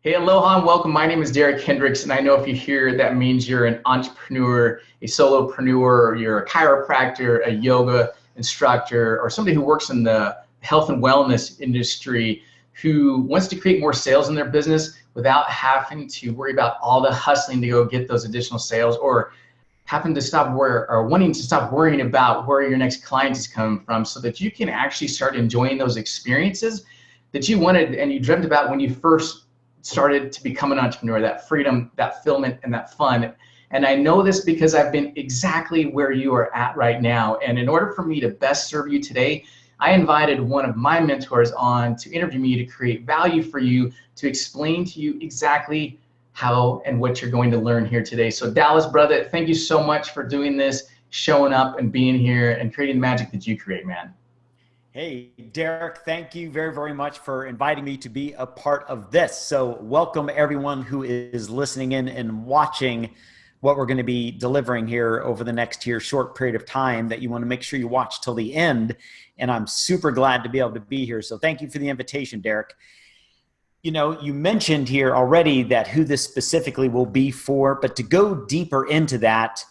Hey, aloha and welcome. My name is Derek Hendricks, and I know if you hear that means you're an entrepreneur, a solopreneur, or you're a chiropractor, a yoga instructor, or somebody who works in the health and wellness industry who wants to create more sales in their business without having to worry about all the hustling to go get those additional sales, or having to wanting to stop worrying about where your next client is coming from, so that you can actually start enjoying those experiences that you wanted and you dreamt about when you first started to become an entrepreneur, that freedom, that fulfillment, and that fun. And I know this because I've been exactly where you are at right now. And in order for me to best serve you today, I invited one of my mentors on to interview me to create value for you, to explain to you exactly how and what you're going to learn here today. So Dallas, brother, thank you so much for doing this, showing up and being here and creating the magic that you create, man. Hey, Derek, thank you very, very much for inviting me to be a part of this. So welcome everyone who is listening in and watching what we're going to be delivering here over the next short period of time that you want to make sure you watch till the end. And I'm super glad to be able to be here. So thank you for the invitation, Derek. You know, you mentioned here already that who this specifically will be for, but to go deeper into that,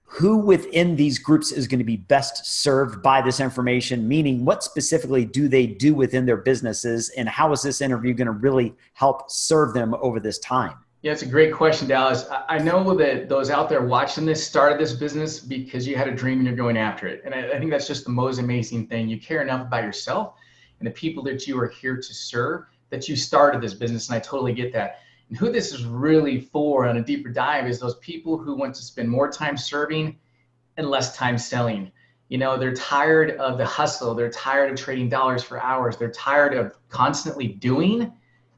who within these groups is going to be best served by this information? Meaning, what specifically do they do within their businesses, and how is this interview going to really help serve them over this time? Yeah, it's a great question, Dallas. I know that those out there watching this started this business because you had a dream and you're going after it. And I think that's just the most amazing thing. You care enough about yourself and the people that you are here to serve that you started this business, and I totally get that. And who this is really for on a deeper dive is those people who want to spend more time serving and less time selling. You know, they're tired of the hustle. They're tired of trading dollars for hours. They're tired of constantly doing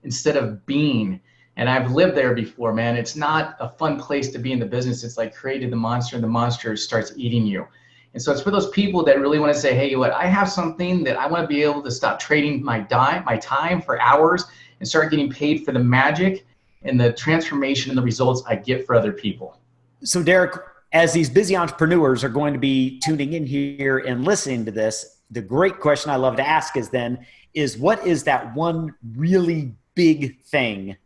instead of being. And I've lived there before, man. It's not a fun place to be in the business. It's like creating the monster and the monster starts eating you. And so it's for those people that really want to say, hey, what, I have something that I want to be able to stop trading my time for hours and start getting paid for the magic and the transformation and the results I get for other people. So Derek, as these busy entrepreneurs are going to be tuning in here and listening to this, the great question I love to ask is what is that one really big thing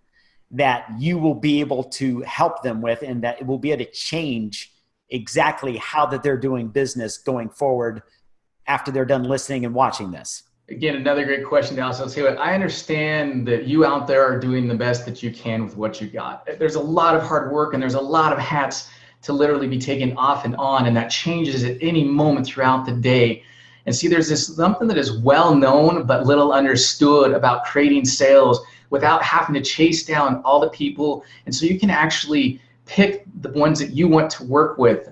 that you will be able to help them with, and that it will be able to change exactly how that they're doing business going forward after they're done listening and watching this? Again, another great question, Dallas. I'll tell you what, I understand that you out there are doing the best that you can with what you got. There's a lot of hard work and there's a lot of hats to literally be taken off and on, and that changes at any moment throughout the day. And see, there's this something that is well known but little understood about creating sales without having to chase down all the people. And so you can actually pick the ones that you want to work with.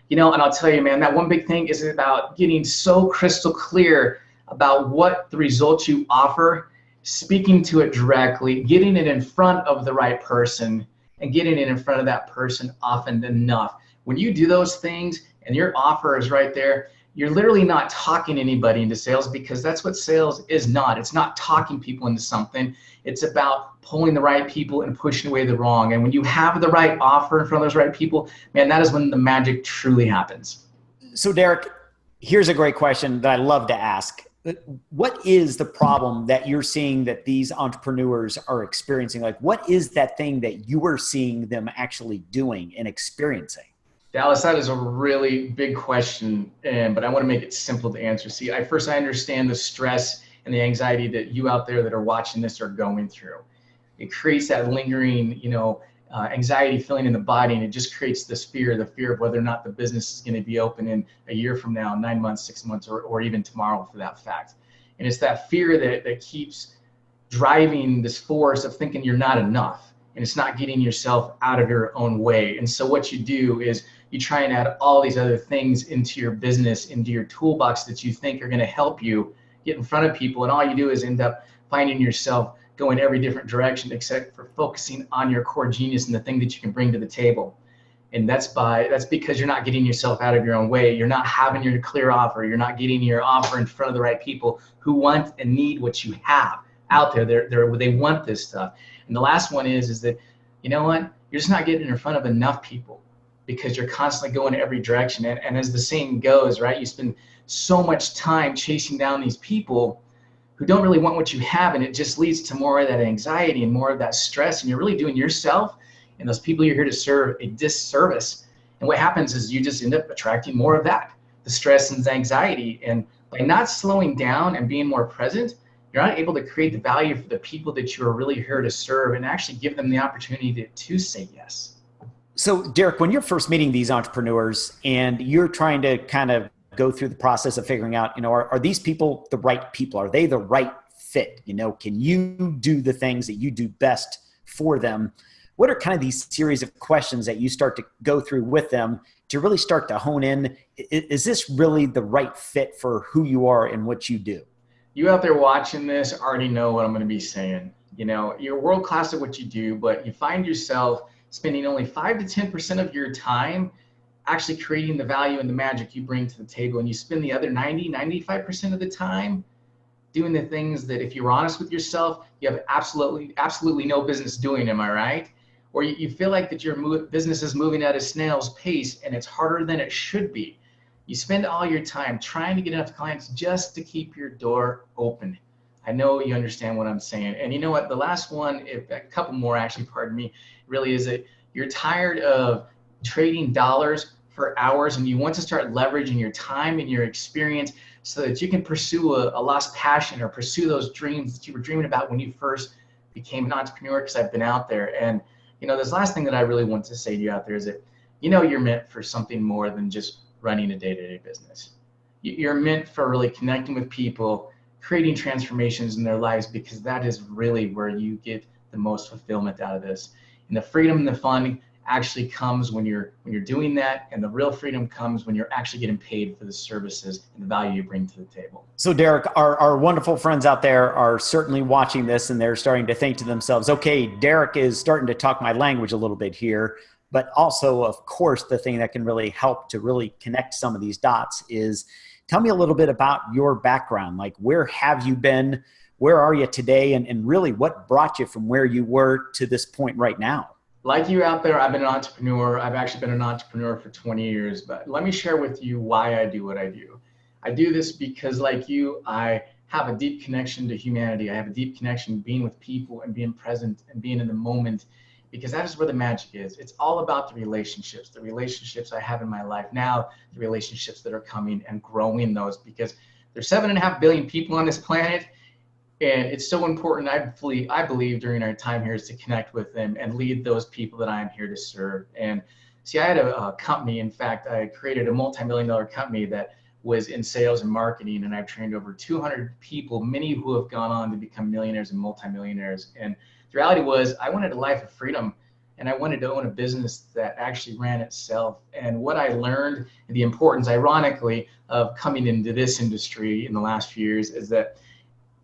You know, and I'll tell you, man, that one big thing is about getting so crystal clear about what the results you offer, speaking to it directly, getting it in front of the right person, and getting it in front of that person often enough. When you do those things and your offer is right there, you're literally not talking anybody into sales, because that's what sales is not. It's not talking people into something. It's about pulling the right people and pushing away the wrong. And when you have the right offer in front of those right people, man, that is when the magic truly happens. So Derek, here's a great question that I love to ask. What is the problem that you're seeing that these entrepreneurs are experiencing? Like, what is that thing that you are seeing them actually doing and experiencing? Dallas, that is a really big question, but I want to make it simple to answer. See, I understand the stress and the anxiety that you out there that are watching this are going through. It creates that lingering, anxiety feeling in the body, and it just creates this fear, the fear of whether or not the business is going to be open in a year from now, 9 months, 6 months, or even tomorrow for that fact. And it's that fear that keeps driving this force of thinking you're not enough, and it's not getting yourself out of your own way. And so what you do is you try and add all these other things into your business, into your toolbox that you think are going to help you get in front of people, and all you do is end up finding yourself going every different direction except for focusing on your core genius and the thing that you can bring to the table. And that's because you're not getting yourself out of your own way. You're not having your clear offer. You're not getting your offer in front of the right people who want and need what you have out there. They want this stuff. And the last one is that, you know what? You're just not getting in front of enough people because you're constantly going every direction. And as the saying goes, right, you spend so much time chasing down these people who don't really want what you have, and it just leads to more of that anxiety and more of that stress, and you're really doing yourself and those people you're here to serve a disservice. And what happens is you just end up attracting more of that, the stress and the anxiety. And by not slowing down and being more present, you're not able to create the value for the people that you're really here to serve and actually give them the opportunity to say yes. So, Derek, when you're first meeting these entrepreneurs and you're trying to kind of go through the process of figuring out, are these people the right people? Are they the right fit? Can you do the things that you do best for them? What are kind of these series of questions that you start to go through with them to really start to hone in? Is this really the right fit for who you are and what you do? You out there watching this already know what I'm going to be saying. You're world class at what you do, but you find yourself spending only 5 to 10% of your time actually creating the value and the magic you bring to the table. And you spend the other 95% of the time doing the things that, if you're honest with yourself, you have absolutely no business doing. Am I right? Or you feel like that your business is moving at a snail's pace and it's harder than it should be. You spend all your time trying to get enough clients just to keep your door open. I know you understand what I'm saying. And you know what? The last one, a couple more actually, pardon me, really is that you're tired of trading dollars for hours and you want to start leveraging your time and your experience so that you can pursue a lost passion or pursue those dreams that you were dreaming about when you first became an entrepreneur, because I've been out there. And this last thing that I really want to say to you out there is that, you're meant for something more than just running a day-to-day business. You're meant for really connecting with people, creating transformations in their lives, because that is really where you get the most fulfillment out of this. And the freedom and the fun actually comes when you're doing that, and the real freedom comes when you're actually getting paid for the services and the value you bring to the table. So Derek, our wonderful friends out there are certainly watching this, and they're starting to think to themselves, okay, Derek is starting to talk my language a little bit here. But also, of course, the thing that can really help to really connect some of these dots is, tell me a little bit about your background. Like, where have you been? Where are you today? And really, what brought you from where you were to this point right now? Like you out there, I've been an entrepreneur. I've actually been an entrepreneur for 20 years, but let me share with you why I do what I do. I do this because, like you, I have a deep connection to humanity. I have a deep connection being with people and being present and being in the moment, because that is where the magic is. It's all about the relationships I have in my life now, the relationships that are coming, and growing those, because there's 7.5 billion people on this planet. And it's so important, I believe, during our time here, is to connect with them and lead those people that I am here to serve. And see, I had a company. In fact, I created a multi-million-dollar company that was in sales and marketing, and I've trained over 200 people, many who have gone on to become millionaires and multimillionaires. And the reality was, I wanted a life of freedom, and I wanted to own a business that actually ran itself. And what I learned, the importance, ironically, of coming into this industry in the last few years, is that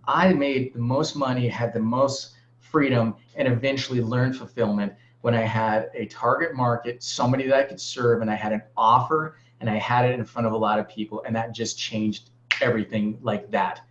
I made the most money, had the most freedom, and eventually learned fulfillment when I had a target market, somebody that I could serve, and I had an offer, and I had it in front of a lot of people, and that just changed everything like that.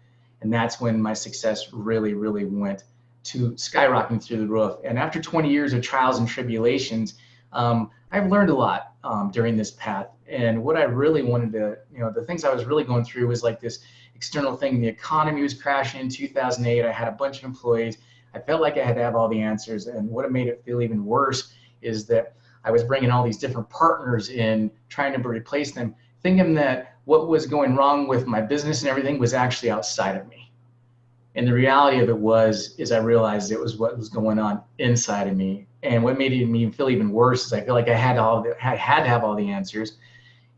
And that's when my success really, really went to skyrocketing through the roof. And after 20 years of trials and tribulations, I've learned a lot during this path. And what I really wanted to, the things I was really going through was like this external thing. The economy was crashing in 2008. I had a bunch of employees. I felt like I had to have all the answers. And what made it feel even worse is that I was bringing all these different partners in, trying to replace them, thinking that what was going wrong with my business and everything was actually outside of me. And the reality of it is I realized it was what was going on inside of me. And what made me feel even worse is I feel like I had to have all the answers,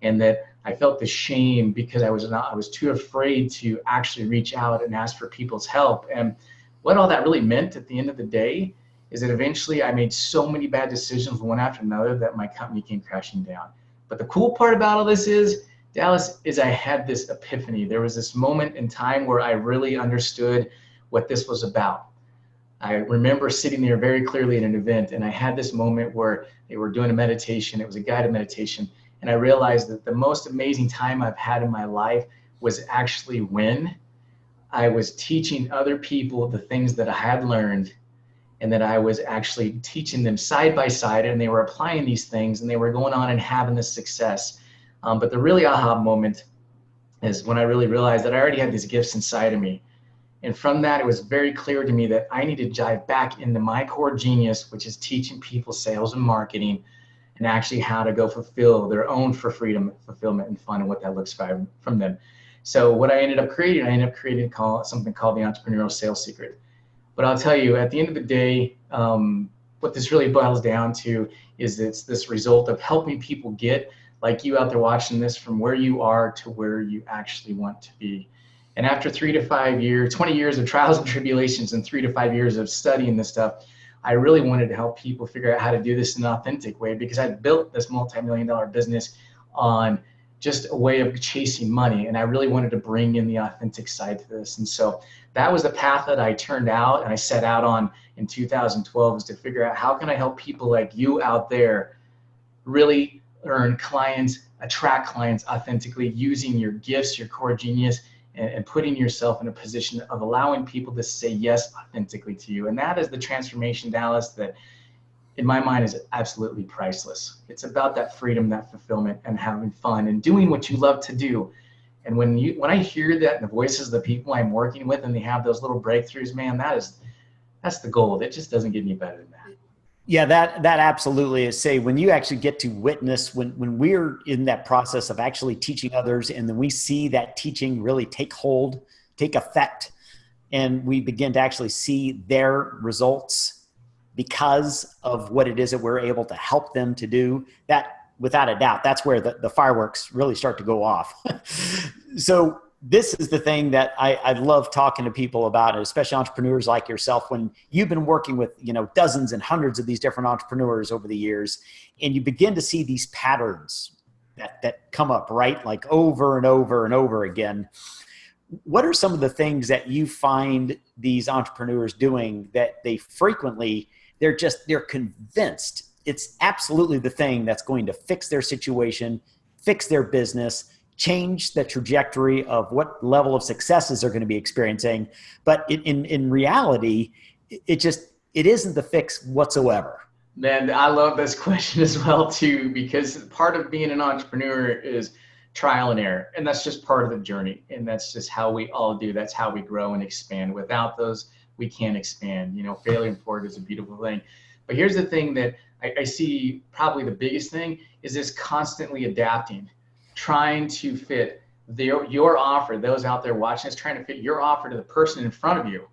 and that I felt the shame because I was too afraid to actually reach out and ask for people's help. And what all that really meant at the end of the day is that eventually I made so many bad decisions one after another that my company came crashing down. But the cool part about all this is, Dallas, is I had this epiphany. There was this moment in time where I really understood what this was about. I remember sitting there very clearly at an event, and I had this moment where they were doing a meditation. It was a guided meditation. And I realized that the most amazing time I've had in my life was actually when I was teaching other people the things that I had learned, and that I was actually teaching them side by side, and they were applying these things, and they were going on and having this success. But the really aha moment is when I really realized that I already had these gifts inside of me. And from that, it was very clear to me that I need to dive back into my core genius, which is teaching people sales and marketing and actually how to go fulfill their own for freedom, fulfillment, and fun, and what that looks like from them. So what I ended up creating something called the Entrepreneurial Sales Secret. But I'll tell you, at the end of the day, what this really boils down to is it's this result of helping people get, like you out there watching this, from where you are to where you actually want to be. And after 3 to 5 years, 20 years of trials and tribulations and 3 to 5 years of studying this stuff, I really wanted to help people figure out how to do this in an authentic way, because I built this multi-million-dollar business on just a way of chasing money. And I really wanted to bring in the authentic side to this. And so that was the path that I turned out and I set out on in 2012, is to figure out how can I help people like you out there really earn clients, attract clients authentically, using your gifts, your core genius, and putting yourself in a position of allowing people to say yes authentically to you. And that is the transformation, Dallas, that in my mind is absolutely priceless. It's about that freedom, that fulfillment, and having fun and doing what you love to do. And when I hear that in the voices of the people I'm working with and they have those little breakthroughs, man, that's the goal. It just doesn't get any better than that. Yeah, that absolutely is. Say, when you actually get to witness, when we're in that process of actually teaching others, and then we see that teaching really take hold, take effect, and we begin to actually see their results because of what it is that we're able to help them to do, that without a doubt, that's where the fireworks really start to go off. So this is the thing that I love talking to people about, especially entrepreneurs like yourself, when you've been working with, dozens and hundreds of these different entrepreneurs over the years, and you begin to see these patterns that come up, right? Like over and over and over again. What are some of the things that you find these entrepreneurs doing that they frequently, they're convinced it's absolutely the thing that's going to fix their situation, fix their business, change the trajectory of what level of successes they're going to be experiencing. But in reality, it isn't the fix whatsoever. Man, I love this question as well too, because part of being an entrepreneur is trial and error, and that's just part of the journey, and that's just how we all do. That's how we grow and expand. Without those, we can't expand. Failure forward is a beautiful thing. But here's the thing that I see, probably the biggest thing is this constantly adapting, trying to fit your offer, those out there watching us, trying to fit your offer to the person in front of you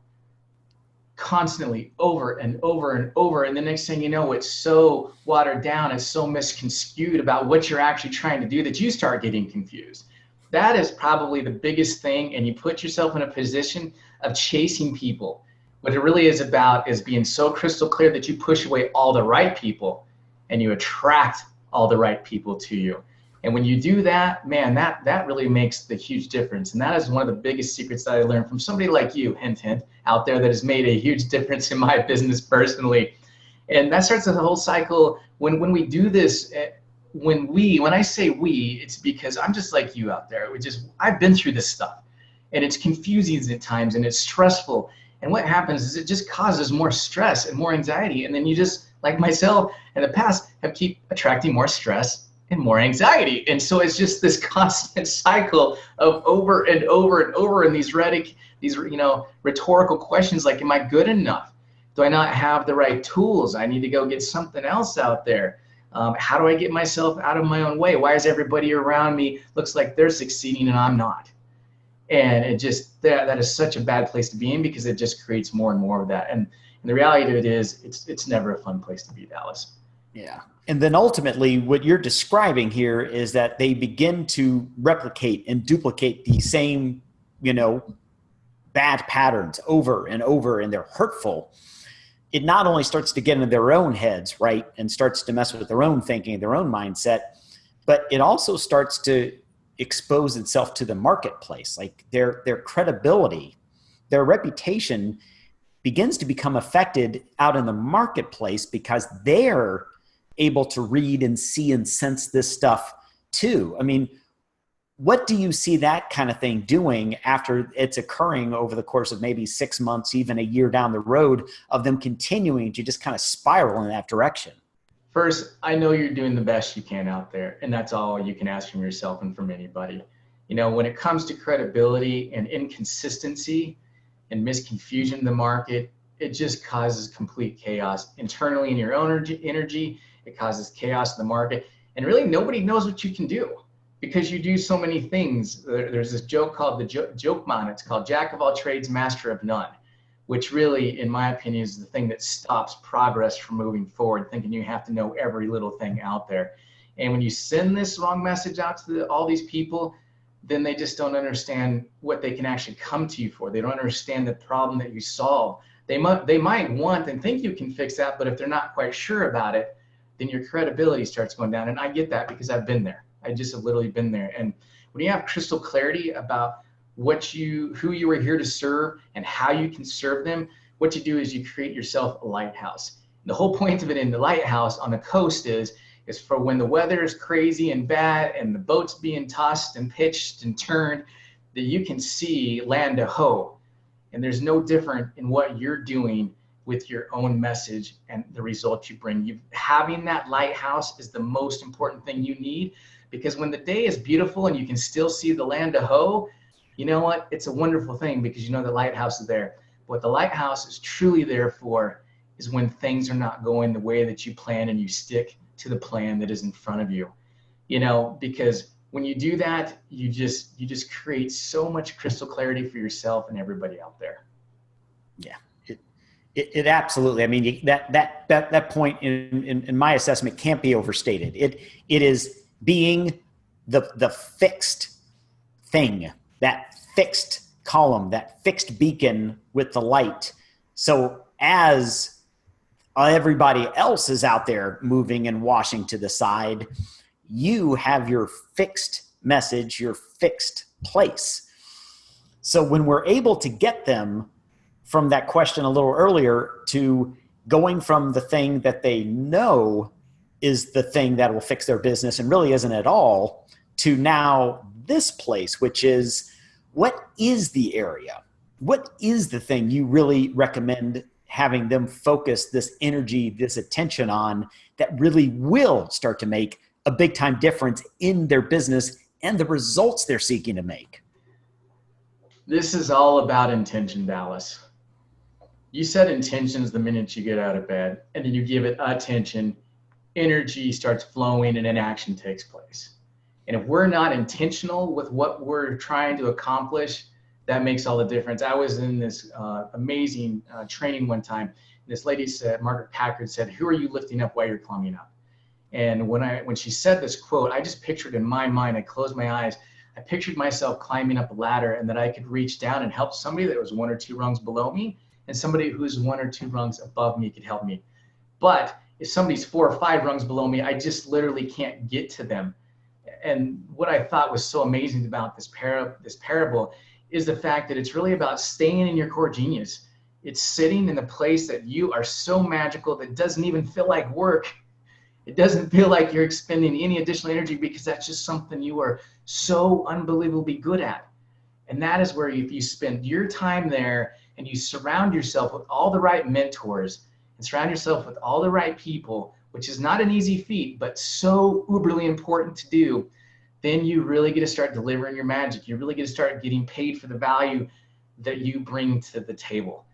constantly over and over and over. And the next thing you know, it's so watered down, it's so misconstrued about what you're actually trying to do that you start getting confused. That is probably the biggest thing. And you put yourself in a position of chasing people. What it really is about is being so crystal clear that you push away all the right people and you attract all the right people to you. And when you do that, man, that really makes the huge difference. And that is one of the biggest secrets that I learned from somebody like you, hint, hint, out there, that has made a huge difference in my business personally. And that starts the whole cycle when we do this. When I say we, it's because I'm just like you out there. I've been through this stuff, and it's confusing at times, and it's stressful. And what happens is it just causes more stress and more anxiety. And then you just, like myself in the past, keep attracting more stress and more anxiety. And so it's just this constant cycle of over and over and over, and these rhetorical questions like, am I good enough? Do I not have the right tools? I need to go get something else out there. How do I get myself out of my own way? Why is everybody around me looks like they're succeeding and I'm not? And it just, that is such a bad place to be in, because it just creates more and more of that. And the reality of it is, it's never a fun place to be, Dallas. Yeah. And then ultimately what you're describing here is that they begin to replicate and duplicate the same, bad patterns over and over, and they're hurtful. It not only starts to get into their own heads, right, and starts to mess with their own thinking, their own mindset, but it also starts to expose itself to the marketplace. Like their credibility, their reputation begins to become affected out in the marketplace, because they're able to read and see and sense this stuff too. I mean, what do you see that kind of thing doing after it's occurring over the course of maybe 6 months, even a year down the road, of them continuing to just kind of spiral in that direction? First, I know you're doing the best you can out there, and that's all you can ask from yourself and from anybody. When it comes to credibility and inconsistency, and misconfusion in the market, it just causes complete chaos internally in your own energy. It causes chaos in the market. And really nobody knows what you can do because you do so many things. There's this joke called the joke man. It's called Jack of all trades, master of none, which really, in my opinion, is the thing that stops progress from moving forward, thinking you have to know every little thing out there. And when you send this wrong message out to all these people, then they just don't understand what they can actually come to you for. They don't understand the problem that you solve. They might want and think you can fix that, but if they're not quite sure about it, then your credibility starts going down. And I get that because I've been there. I just have literally been there. And when you have crystal clarity about who you are here to serve and how you can serve them, what you do is you create yourself a lighthouse. The whole point of it in the lighthouse on the coast is for when the weather is crazy and bad and the boat's being tossed and pitched and turned, that you can see land to hoe. And there's no different in what you're doing with your own message and the results you bring. Having that lighthouse is the most important thing you need, because when the day is beautiful and you can still see the land to hoe, you know what? It's a wonderful thing because you know the lighthouse is there. What the lighthouse is truly there for is when things are not going the way that you plan and you stick to the plan that is in front of you. Because when you do that, you just create so much crystal clarity for yourself and everybody out there. Yeah, it absolutely. I mean, that point in my assessment can't be overstated. It is being the fixed thing, that fixed column, that fixed beacon with the light. So as everybody else is out there moving and washing to the side, you have your fixed message, your fixed place. So when we're able to get them from that question a little earlier to going from the thing that they know is the thing that will fix their business and really isn't at all, to now this place, which is, what is the area? What is the thing you really recommend having them focus this energy, this attention on, that really will start to make a big time difference in their business and the results they're seeking to make? This is all about intention, Dallas. You set intentions the minute you get out of bed, and then you give it attention, energy starts flowing and an action takes place. And if we're not intentional with what we're trying to accomplish, that makes all the difference. I was in this amazing training one time. This lady said, Margaret Packard said, "Who are you lifting up while you're climbing up?" And when she said this quote, I just pictured in my mind, I closed my eyes, I pictured myself climbing up a ladder and that I could reach down and help somebody that was 1 or 2 rungs below me, and somebody who's 1 or 2 rungs above me could help me. But if somebody's 4 or 5 rungs below me, I just literally can't get to them. And what I thought was so amazing about this parable is the fact that it's really about staying in your core genius. It's sitting in the place that you are so magical that doesn't even feel like work. It doesn't feel like you're expending any additional energy, because that's just something you are so unbelievably good at. And that is where, if you spend your time there and you surround yourself with all the right mentors and surround yourself with all the right people, which is not an easy feat, but so uberly important to do, then you really get to start delivering your magic. You really get to start getting paid for the value that you bring to the table.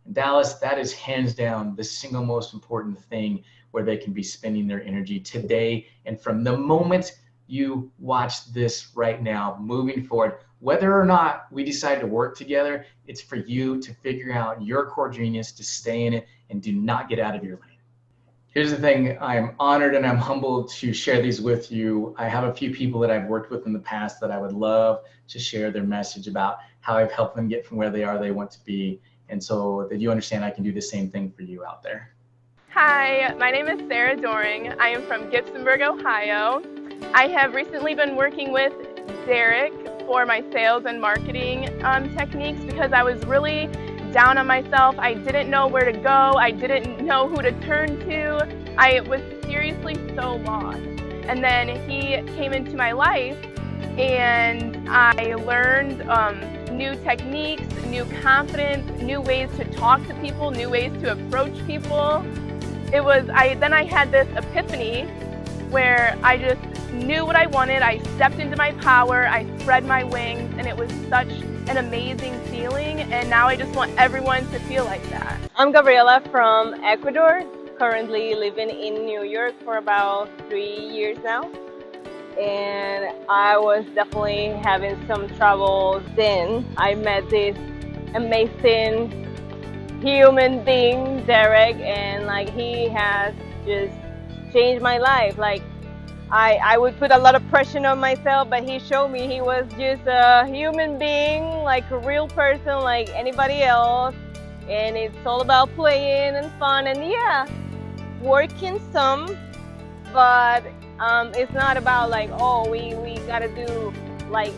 And Dallas, that is hands down the single most important thing where they can be spending their energy today. And from the moment you watch this right now, moving forward, whether or not we decide to work together, it's for you to figure out your core genius, to stay in it, and do not get out of your lane. Here's the thing, I'm honored and I'm humbled to share these with you. I have a few people that I've worked with in the past that I would love to share their message about how I've helped them get from where they are, they want to be. And so that you understand I can do the same thing for you out there. Hi, my name is Sarah Doring. I am from Gibsonburg, Ohio. I have recently been working with Derek for my sales and marketing techniques, because I was really down on myself. I didn't know where to go. I didn't know who to turn to. I was seriously so lost. And then he came into my life and I learned new techniques, new confidence, new ways to talk to people, new ways to approach people. Then I had this epiphany where I just knew what I wanted. I stepped into my power, I spread my wings, and it was such an amazing feeling, and now I just want everyone to feel like that. I'm Gabriela from Ecuador, currently living in New York for about 3 years now. And I was definitely having some trouble then. I met this amazing human being, Derek, and like he has just changed my life. Like I would put a lot of pressure on myself, but he showed me he was just a human being, like a real person like anybody else. And it's all about playing and fun and yeah, working some, but it's not about like, oh, we gotta do, like,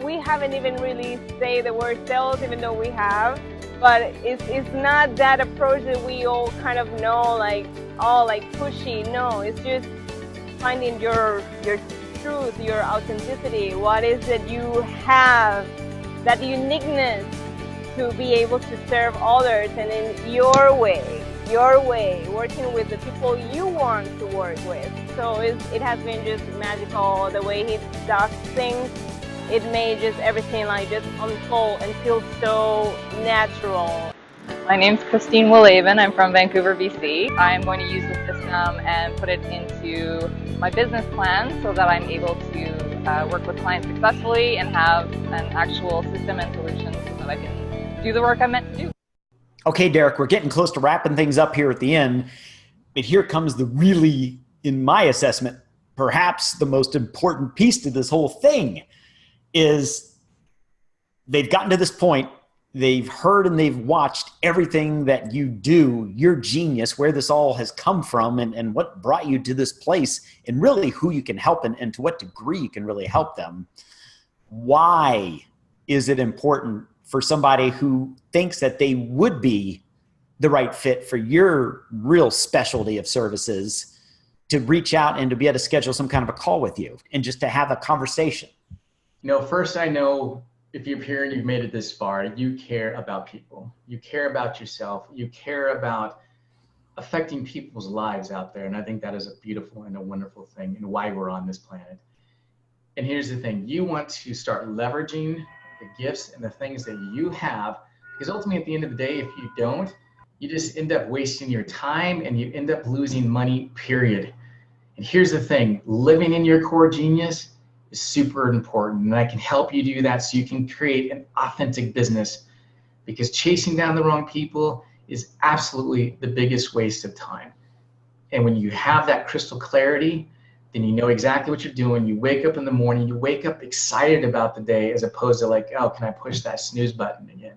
we haven't even really say the word sales, even though we have, but it's not that approach that we all kind of know, like, oh, like pushy. No, it's just finding your truth, your authenticity. What is it you have, that uniqueness to be able to serve others, and in your way, working with the people you want to work with. So it has been just magical the way he does things. It made just everything like just unfold and feel so natural. My name's Christine Willaven. I'm from Vancouver, BC. I'm going to use the system and put it into my business plan so that I'm able to work with clients successfully and have an actual system and solution so that I can do the work I'm meant to do. Okay, Derek, we're getting close to wrapping things up here at the end, but here comes the really, in my assessment, perhaps the most important piece to this whole thing is they've gotten to this point, they've heard and they've watched everything that you do, your genius, where this all has come from and what brought you to this place and really who you can help and to what degree you can really help them. Why is it important for somebody who thinks that they would be the right fit for your real specialty of services to reach out and to be able to schedule some kind of a call with you and just to have a conversation? You know, first, I know if you're here and you've made it this far, you care about people. You care about yourself. You care about affecting people's lives out there. And I think that is a beautiful and a wonderful thing and why we're on this planet. And here's the thing. You want to start leveraging the gifts and the things that you have, because ultimately at the end of the day, if you don't, you just end up wasting your time and you end up losing money, period. And here's the thing, living in your core genius is super important, and I can help you do that so you can create an authentic business, because chasing down the wrong people is absolutely the biggest waste of time. And when you have that crystal clarity, then you know exactly what you're doing. You wake up in the morning, you wake up excited about the day as opposed to like, oh, can I push that snooze button again?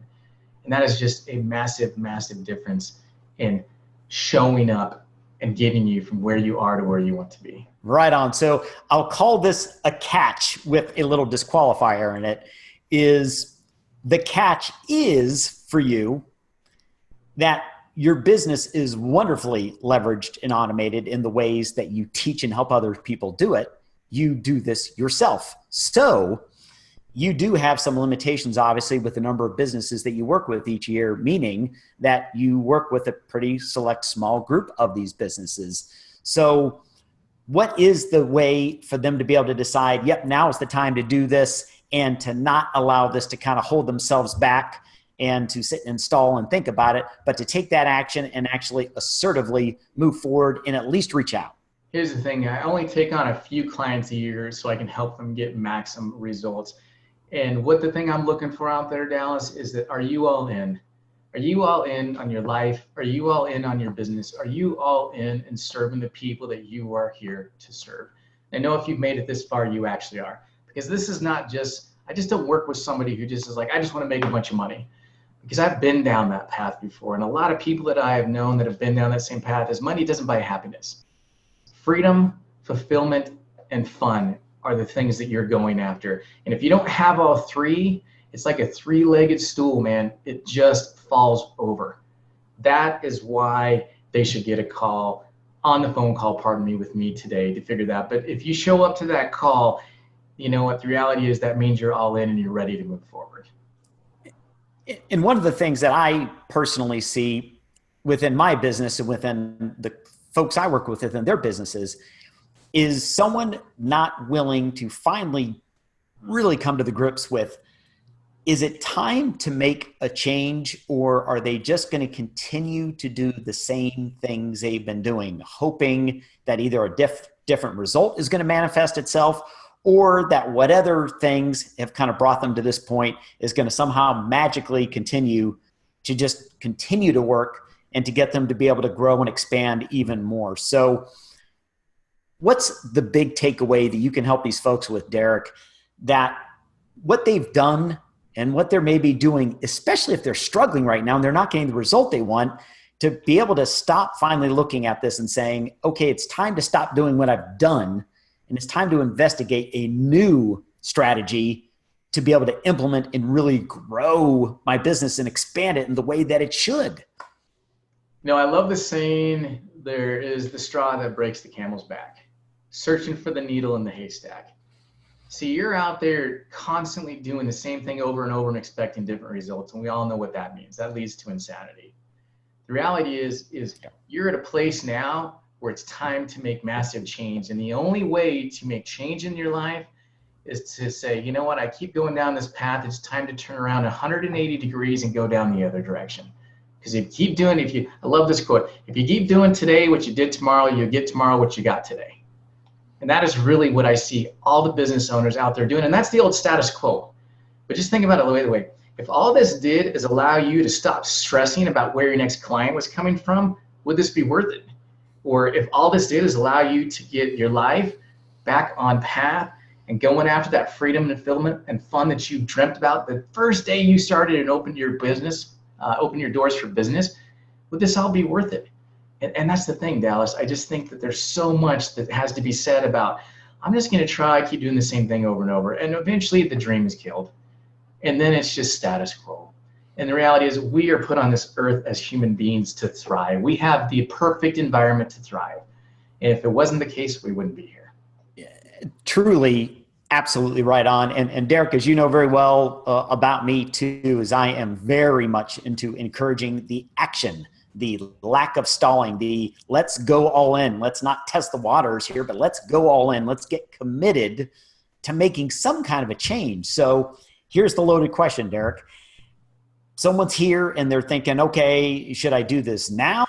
And that is just a massive, massive difference in showing up and getting you from where you are to where you want to be. Right on. So I'll call this a catch with a little disqualifier in it. Is the catch is for you that your business is wonderfully leveraged and automated in the ways that you teach and help other people do it. You do this yourself. So you do have some limitations, obviously, with the number of businesses that you work with each year, meaning that you work with a pretty select small group of these businesses. So what is the way for them to be able to decide, yep, now is the time to do this, and to not allow this to kind of hold themselves back and to sit and stall and think about it, but to take that action and actually assertively move forward and at least reach out? Here's the thing. I only take on a few clients a year so I can help them get maximum results. And what the thing I'm looking for out there, Dallas, is that are you all in? Are you all in on your life? Are you all in on your business? Are you all in serving the people that you are here to serve? I know if you've made it this far, you actually are. Because this is not just, I just don't work with somebody who just is like, I just want to make a bunch of money. Because I've been down that path before. And a lot of people that I have known that have been down that same path is money doesn't buy happiness. Freedom, fulfillment, and fun are the things that you're going after. And if you don't have all three, it's like a three-legged stool, man. It just falls over. That is why they should get a call on the phone call, pardon me, with me today to figure that out. But if you show up to that call, you know what the reality is, that means you're all in and you're ready to move forward. And one of the things that I personally see within my business and within the folks I work with within their businesses is someone not willing to finally really come to the grips with, is it time to make a change, or are they just going to continue to do the same things they've been doing, hoping that either a different result is going to manifest itself, or that what other things have kind of brought them to this point is going to somehow magically continue to work and to get them to be able to grow and expand even more? So what's the big takeaway that you can help these folks with, Derek, that what they've done and what they're maybe doing, especially if they're struggling right now and they're not getting the result they want, to be able to stop finally looking at this and saying, okay, it's time to stop doing what I've done, and it's time to investigate a new strategy to be able to implement and really grow my business and expand it in the way that it should. I love the saying, there is the straw that breaks the camel's back, searching for the needle in the haystack. See, you're out there constantly doing the same thing over and over and expecting different results. And we all know what that means. That leads to insanity. The reality is you're at a place now where it's time to make massive change. And the only way to make change in your life is to say, you know what, I keep going down this path. It's time to turn around 180 degrees and go down the other direction. Because if you keep doing, I love this quote, if you keep doing today what you did tomorrow, you'll get tomorrow what you got today. And that is really what I see all the business owners out there doing. And that's the old status quo. But just think about it the way, if all this did is allow you to stop stressing about where your next client was coming from, would this be worth it? Or if all this did is allow you to get your life back on path and going after that freedom and fulfillment and fun that you dreamt about the first day you started and opened your business, opened your doors for business, would this all be worth it? And that's the thing, Dallas. I just think that there's so much that has to be said about, I'm just going to try, keep doing the same thing over and over. And eventually the dream is killed. And then it's just status quo. And the reality is we are put on this earth as human beings to thrive. We have the perfect environment to thrive. And if it wasn't the case, we wouldn't be here. Truly, absolutely right on. And Derek, as you know very well about me too, is I am very much into encouraging the action, the lack of stalling, the let's go all in. Let's not test the waters here, but let's go all in. Let's get committed to making some kind of a change. So here's the loaded question, Derek. Someone's here and they're thinking, okay, should I do this now?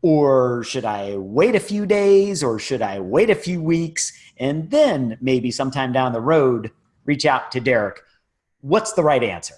Or should I wait a few days? Or should I wait a few weeks? And then maybe sometime down the road, reach out to Derek. What's the right answer?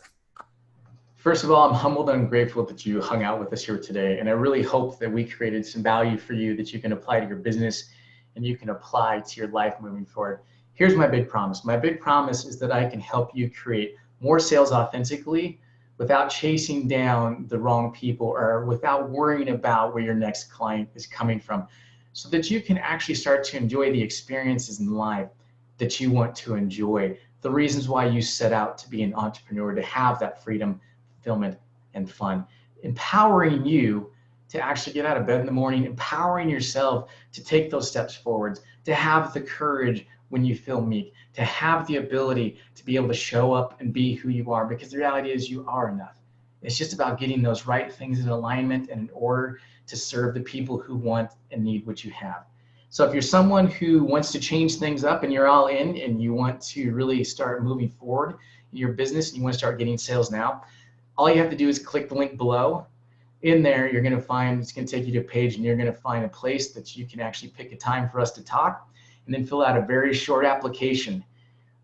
First of all, I'm humbled and grateful that you hung out with us here today. And I really hope that we created some value for you that you can apply to your business and you can apply to your life moving forward. Here's my big promise. My big promise is that I can help you create more sales authentically without chasing down the wrong people or without worrying about where your next client is coming from, so that you can actually start to enjoy the experiences in life that you want to enjoy, the reasons why you set out to be an entrepreneur, to have that freedom, fulfillment, and fun. Empowering you to actually get out of bed in the morning, empowering yourself to take those steps forwards, to have the courage when you feel meek, to have the ability to be able to show up and be who you are, because the reality is you are enough. It's just about getting those right things in alignment and in order to serve the people who want and need what you have. So if you're someone who wants to change things up and you're all in and you want to really start moving forward in your business and you want to start getting sales now, all you have to do is click the link below. In there, you're going to find, it's going to take you to a page and you're going to find a place that you can actually pick a time for us to talk and then fill out a very short application.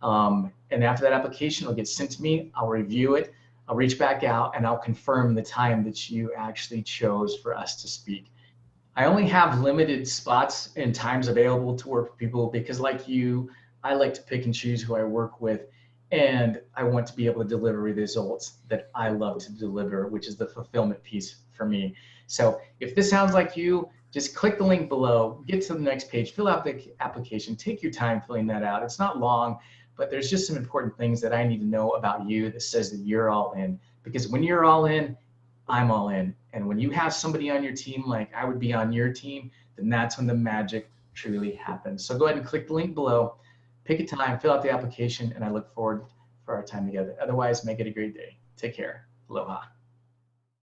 And after that application will get sent to me, I'll review it, I'll reach back out and I'll confirm the time that you actually chose for us to speak. I only have limited spots and times available to work with people because like you, I like to pick and choose who I work with, and I want to be able to deliver results that I love to deliver, which is the fulfillment piece for me. So if this sounds like you, just click the link below, get to the next page, fill out the application, take your time filling that out. It's not long, but there's just some important things that I need to know about you that says that you're all in. Because when you're all in, I'm all in. And when you have somebody on your team like I would be on your team, then that's when the magic truly happens. So go ahead and click the link below, pick a time, fill out the application, and I look forward for our time together. Otherwise, make it a great day. Take care. Aloha.